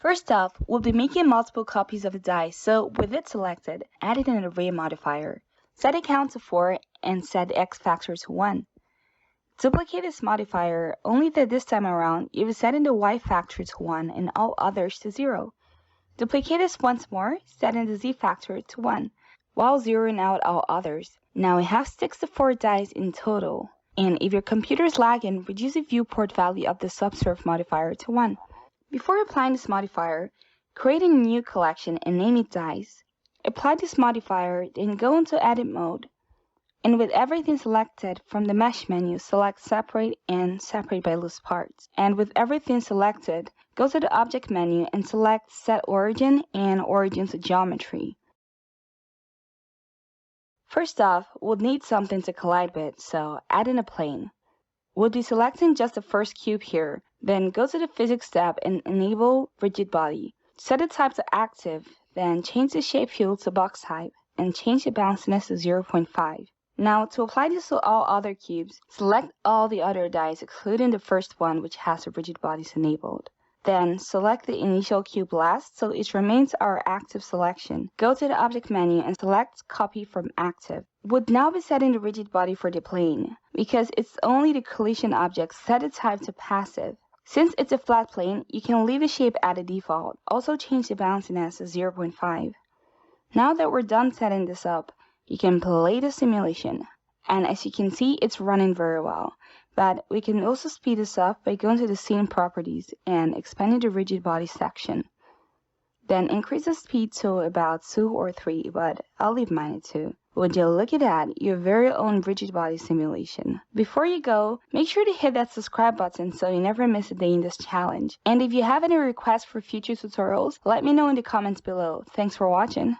First off, we'll be making multiple copies of the die, so with it selected, add in an array modifier. Set a count to 4 and set the x factor to 1. Duplicate this modifier, only that this time around, you'll be setting the y factor to 1 and all others to 0. Duplicate this once more, setting the z factor to 1, while zeroing out all others. Now we have 64 dice in total, and if your computer is lagging, reduce the viewport value of the subsurf modifier to 1. Before applying this modifier, create a new collection and name it dice. Apply this modifier, then go into edit mode. And with everything selected, from the mesh menu, select separate and separate by loose parts. And with everything selected, go to the object menu and select set origin and origin to geometry. First off, we'll need something to collide with, so add in a plane. We'll be selecting just the first cube here, then go to the physics tab and enable rigid body. Set the type to active, then change the shape field to box type, and change the bounciness to 0.5. Now, to apply this to all other cubes, select all the other dice excluding the first one which has the rigid bodies enabled. Then, select the initial cube last so it remains our active selection. Go to the object menu and select copy from active. Would now be setting the rigid body for the plane. Because it's only the collision object, set the type to passive. Since it's a flat plane, you can leave the shape at the default. Also change the bounciness to 0.5. Now that we're done setting this up, you can play the simulation. And as you can see, it's running very well. But we can also speed this up by going to the scene properties and expanding the rigid body section. Then increase the speed to about 2 or 3, but I'll leave mine at 2. Would you look at that, your very own rigid body simulation. Before you go, make sure to hit that subscribe button so you never miss a day in this challenge. And if you have any requests for future tutorials, let me know in the comments below. Thanks for watching.